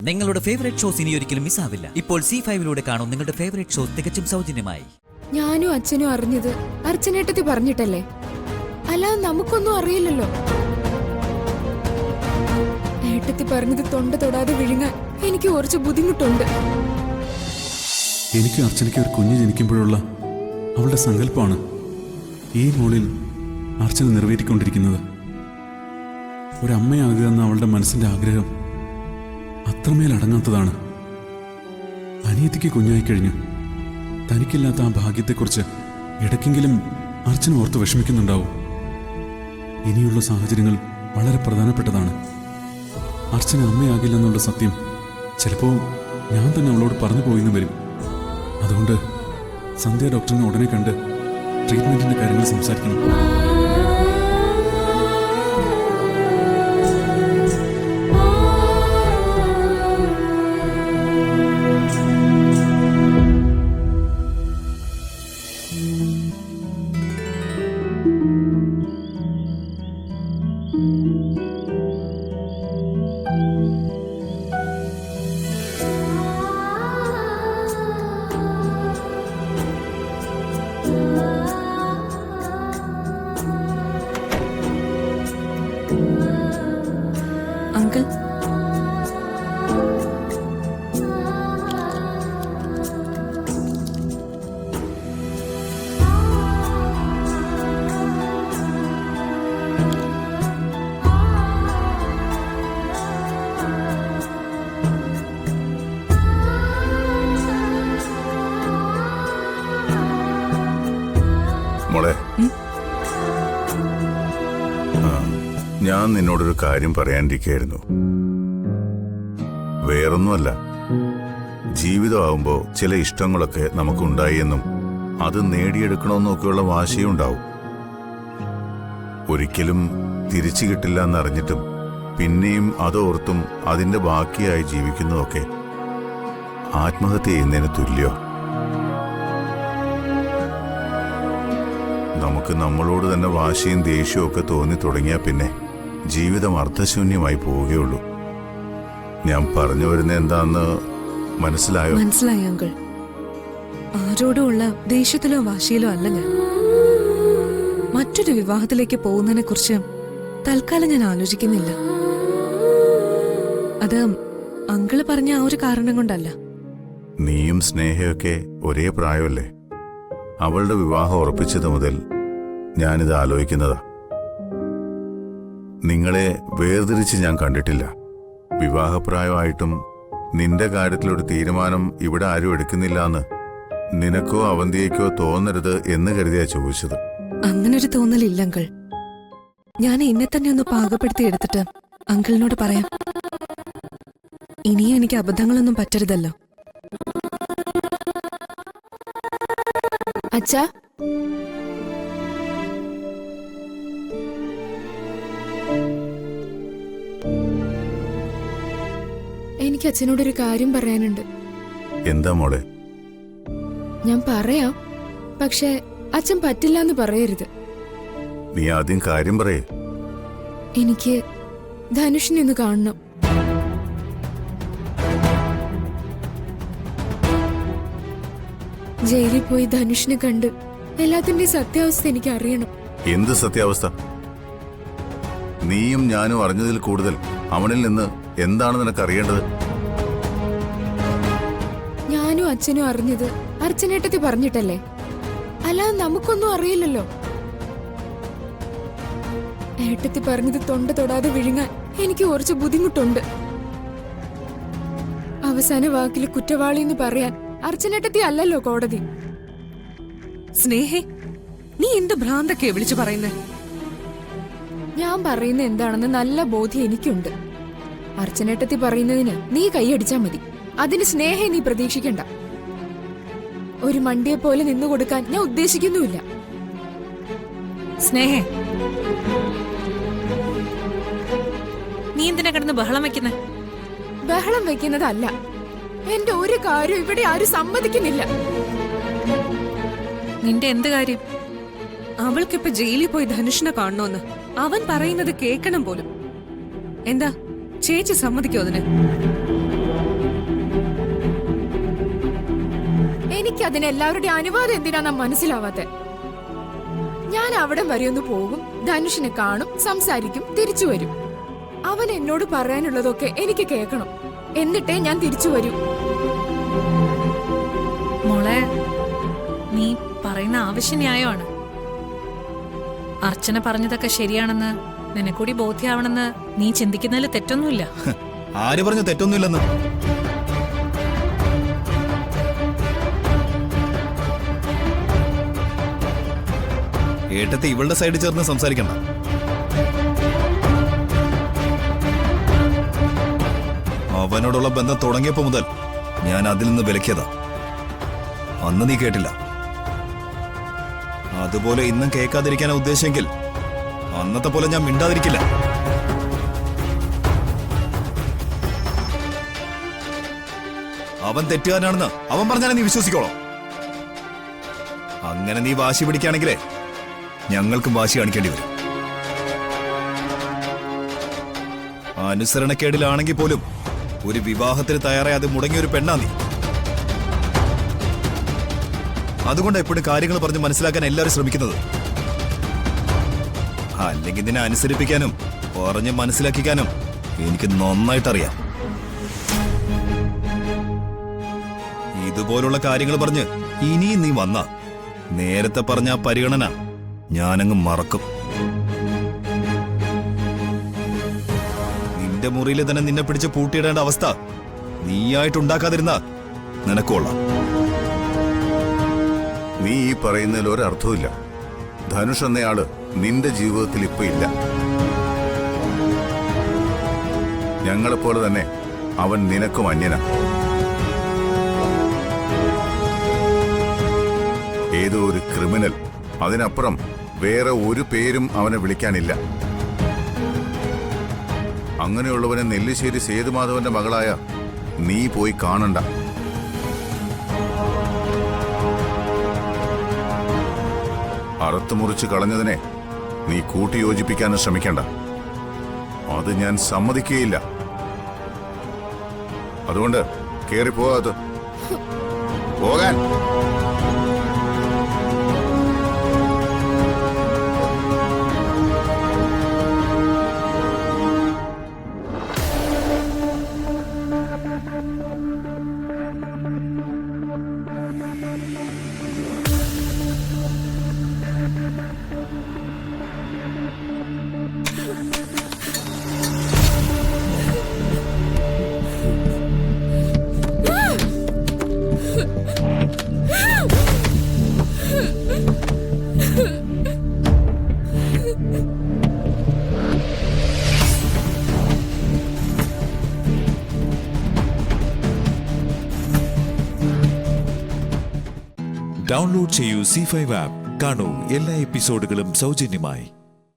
നിങ്ങളുടെ favourite shows ഇനി ഒരിക്കലും മിസ്സാവില്ല. ഇപ്പോൾ C5 കാണും നിങ്ങളുടെ ഫേവറേറ്റ് ഷോസ് തികച്ചും സൗജന്യമായി. ഞാനും അച്ഛനും അറിഞ്ഞത് അർച്ചനേട്ടത്തി പറഞ്ഞിട്ടല്ലേ, അല്ലാതെ നമുക്കൊന്നും അറിയില്ലല്ലോ. ഏട്ടത്തി പറഞ്ഞത് തൊണ്ട തൊടാതെ വിഴുങ്ങാൻ എനിക്ക് കുറച്ച് ബുദ്ധിമുട്ടുണ്ട്. എനിക്ക് അർച്ചനയ്ക്ക് ഒരു കുഞ്ഞ് ജനിക്കുമ്പോഴുള്ള അവളുടെ സങ്കല്പമാണ് ഈ മോളിൽ അർച്ചന നിറവേറ്റിക്കൊണ്ടിരിക്കുന്നത്. ഒരമ്മയാകുക എന്ന അവളുടെ മനസ്സിന്റെ ആഗ്രഹം അത്രമേൽ അടങ്ങാത്തതാണ്. അനിയത്തിക്ക് കുഞ്ഞായി കഴിഞ്ഞു. തനിക്കില്ലാത്ത ആ ഭാഗ്യത്തെക്കുറിച്ച് ഇടയ്ക്കെങ്കിലും അർച്ചന ഓർത്ത് വിഷമിക്കുന്നുണ്ടാവും. ഇനിയുള്ള സാഹചര്യങ്ങൾ വളരെ പ്രധാനപ്പെട്ടതാണ്. അർച്ചന അമ്മയാകില്ലെന്നുള്ള സത്യം ചിലപ്പോൾ ഞാൻ തന്നെ അവളോട് പറഞ്ഞു പോയിന്ന് വരും. അതുകൊണ്ട് സന്ധ്യ ഡോക്ടറിനെ ഉടനെ കണ്ട് ട്രീറ്റ്മെന്റിന്റെ കാര്യങ്ങൾ സംസാരിക്കണം. അങ്കിൾ, മോളെ, ഞാൻ നിന്നോടൊരു കാര്യം പറയാനിരിക്കുകയായിരുന്നു. വേറൊന്നുമല്ല, ജീവിതമാകുമ്പോ ചില ഇഷ്ടങ്ങളൊക്കെ നമുക്കുണ്ടായി എന്നും അത് നേടിയെടുക്കണമെന്നൊക്കെയുള്ള വാശിയും ഉണ്ടാവും. ഒരിക്കലും തിരിച്ചു കിട്ടില്ല എന്നറിഞ്ഞിട്ടും പിന്നെയും അതോർത്തും അതിന്റെ ബാക്കിയായി ജീവിക്കുന്നതൊക്കെ ആത്മഹത്യ ചെയ്യുന്നതിന് തുല്യോ. നമുക്ക് നമ്മളോട് തന്നെ വാശിയും ദേഷ്യവും ഒക്കെ തോന്നി തുടങ്ങിയാൽ പിന്നെ ജീവിതം അർത്ഥശൂന്യമായി പോവുകയുള്ളൂ. ഞാൻ പറഞ്ഞു വരുന്ന എന്താന്ന് മനസ്സിലായോ? മനസ്സിലായി അങ്കിൾ. ആരോടുമുള്ള ദേഷ്യത്തിലോ വാശിയിലോ അല്ല ഞാൻ. മറ്റൊരു വിവാഹത്തിലേക്ക് പോകുന്നതിനെ കുറിച്ച് തൽക്കാലം ഞാൻ ആലോചിക്കുന്നില്ല. അത് അങ്കിള് പറഞ്ഞ ആ ഒരു കാരണം കൊണ്ടല്ല. നീയും സ്നേഹയൊക്കെ ഒരേ പ്രായമല്ലേ? അവളുടെ വിവാഹം ഉറപ്പിച്ചത് മുതൽ ഞാനിത് ആലോചിക്കുന്നതാ. നിങ്ങളെ വേർതിരിച്ച് ഞാൻ കണ്ടിട്ടില്ല. വിവാഹപ്രായമായിട്ടും നിന്റെ കാര്യത്തിലൊരു തീരുമാനം ഇവിടെ ആരും എടുക്കുന്നില്ല എന്ന് നിനക്കോ അവന്തിയേക്കോ തോന്നരുത് എന്ന് കരുതിയാ ചോദിച്ചത്. അങ്ങനൊരു തോന്നലില്ല അങ്കിൾ. ഞാൻ എന്നെ തന്നെ ഒന്ന് പാകപ്പെടുത്തി എടുത്തിട്ട് അങ്കിളിനോട് പറയാം. ഇനിയും എനിക്ക് അബദ്ധങ്ങളൊന്നും പറ്റരുതല്ലോ. അച്ഛാ, എനിക്ക് അച്ഛനോടൊരു കാര്യം പറയാനുണ്ട്. എന്താ മോളെ? ഞാൻ പറയാം, പക്ഷെ അച്ഛൻ പറ്റില്ല എന്ന് പറയരുത്. നീ ആദ്യം കാര്യം പറയേ. എനിക്ക് ധനുഷിനെ ഒന്ന് കാണണം. ജയിലിൽ പോയി ധനുഷിനെ കണ്ട് എല്ലാത്തിന്റെയും സത്യാവസ്ഥ എനിക്ക് അറിയണം. എന്ത് സത്യാവസ്ഥ? നീയും ഞാനും അറിഞ്ഞതിൽ കൂടുതൽ അവനിൽ നിന്ന് എന്താണ് നിനക്ക് അറിയേണ്ടത്? ഞാനും അച്ഛനും അറിഞ്ഞത് അർച്ചനേട്ടത്തി പറഞ്ഞിട്ടല്ലേ, അല്ലാതെ നമുക്കൊന്നും അറിയില്ലല്ലോ. ഏട്ടത്തി പറഞ്ഞത് തൊണ്ട തൊടാതെ വിഴുങ്ങാൻ എനിക്ക് കുറച്ച് ബുദ്ധിമുട്ടുണ്ട്. അവസാന വാക്കിൽ കുറ്റവാളി എന്ന് പറയാൻ അർച്ചനേട്ടത്തി അല്ലല്ലോ കോടതി. സ്നേഹേ, നീ എന്ത് ഭ്രാന്തൊക്കെയാ വിളിച്ചു പറയുന്നേ? ഞാൻ പറയുന്നത് എന്താണെന്ന് നല്ല ബോധ്യം എനിക്കുണ്ട്. അർച്ചനേട്ടത്തി പറയുന്നതിന് നീ കൈയടിച്ചാ മതി. അതിന് സ്നേഹേ നീ പ്രതീക്ഷിക്കണ്ട. ഒരു മണ്ടിയെ പോലെ നിന്നുകൊടുക്കാൻ ഞാൻ ഉദ്ദേശിക്കുന്നുമില്ല. സ്നേഹേ, നീ എന്തിനാ കിടന്ന് ബഹളം വെക്കുന്നേ? ബഹളം വെക്കുന്നതല്ല, എന്റെ ഒരു കാര്യം ഇവിടെ ആരും സമ്മതിക്കുന്നില്ല. നിന്റെ എന്ത് കാര്യം? അവൾക്കിപ്പോ ജയിലിൽ പോയി ധനുഷിനെ കാണണോന്ന് അവൻ പറയുന്നത് കേൾക്കണം പോലും. എന്താ ചേച്ചി സമ്മതിക്കോ അതിന്? എനിക്ക് അതിന് എല്ലാവരുടെയും അനുവാദം എന്തിനാന്നാ മനസ്സിലാവാത്തെ. ഞാൻ അവിടം വരെ ഒന്ന് പോകും, ധനുഷിനെ കാണും, സംസാരിക്കും, തിരിച്ചു വരും. അവൻ എന്നോട് പറയാനുള്ളതൊക്കെ എനിക്ക് കേൾക്കണം, എന്നിട്ടേ ഞാൻ തിരിച്ചു വരൂ. മോളെ, നീ പറയുന്ന ആവശ്യന്യായമാണ്. അർച്ചന പറഞ്ഞതൊക്കെ ശരിയാണെന്ന് നിനക്കൂടി ബോധ്യമാവണമെന്ന് നീ ചിന്തിക്കുന്നതിൽ തെറ്റൊന്നുമില്ല. ആര് പറഞ്ഞു തെറ്റൊന്നുമില്ലെന്ന്? ഏട്ടത്തെ ഇവളുടെ സൈഡിൽ ചേർന്ന് സംസാരിക്കണ്ട. അവനോടുള്ള ബന്ധം തുടങ്ങിയപ്പോ മുതൽ ഞാൻ അതിൽ നിന്ന് വിലക്കിയതാ. അന്ന് നീ കേട്ടില്ല. അതുപോലെ ഇന്നും കേൾക്കാതിരിക്കാനാ ഉദ്ദേശമെങ്കിൽ അന്നത്തെ പോലെ ഞാൻ മിണ്ടാതിരിക്കില്ല. അവൻ തെറ്റുകാരനാണെന്ന് അവൻ പറഞ്ഞാൽ നീ വിശ്വസിക്കോളോ? അങ്ങനെ നീ വാശി പിടിക്കുകയാണെങ്കിലേ ഞങ്ങൾക്കും വാശി കാണിക്കേണ്ടി വരും. അനുസരണക്കേടിലാണെങ്കിൽ പോലും ഒരു വിവാഹത്തിന് തയ്യാറായി അത് മുടങ്ങിയൊരു പെണ്ണാ നീ. അതുകൊണ്ട് എപ്പോഴും കാര്യങ്ങൾ പറഞ്ഞ് മനസ്സിലാക്കാൻ എല്ലാവരും ശ്രമിക്കുന്നത്. അല്ലെങ്കിൽ നിന്നെ അനുസരിപ്പിക്കാനും പറഞ്ഞ് മനസ്സിലാക്കിക്കാനും എനിക്ക് നന്നായിട്ടറിയാം. ഇതുപോലുള്ള കാര്യങ്ങൾ പറഞ്ഞ് ഇനിയും നീ വന്ന നേരത്തെ പറഞ്ഞ ആ പരിഗണന ഞാനങ്ങ് മറക്കും. നിന്റെ മുറിയിൽ തന്നെ നിന്നെ പിടിച്ച് പൂട്ടിയിടേണ്ട അവസ്ഥ നീയായിട്ടുണ്ടാക്കാതിരുന്ന നിനക്കൊള്ളാം. നീ ഈ പറയുന്നതിൽ ഒരർത്ഥമില്ല. ധനുഷ് എന്നയാള് നിന്റെ ജീവിതത്തിൽ ഇപ്പൊ ഇല്ല. ഞങ്ങളെപ്പോലെ തന്നെ അവൻ നിനക്കും അന്യനാ. ഏതോ ഒരു ക്രിമിനൽ, അതിനപ്പുറം വേറെ ഒരു പേരും അവനെ വിളിക്കാനില്ല. അങ്ങനെയുള്ളവനെ നെല്ലിശ്ശേരി സേതുമാധവന്റെ മകളായ നീ പോയി കാണണ്ട. അറുത്തുമുറിച്ച് കളഞ്ഞതിനെ നീ കൂട്ടിയോജിപ്പിക്കാനും ശ്രമിക്കണ്ട. അത് ഞാൻ സമ്മതിക്കുകയില്ല. അതുകൊണ്ട് കേറിപ്പോകാതെ പോകാൻ. ഡൗൺലോഡ് ചെയ്യൂ C5 ആപ്പ്. കാണൂ എല്ലാ എപ്പിസോഡുകളും സൗജന്യമായി.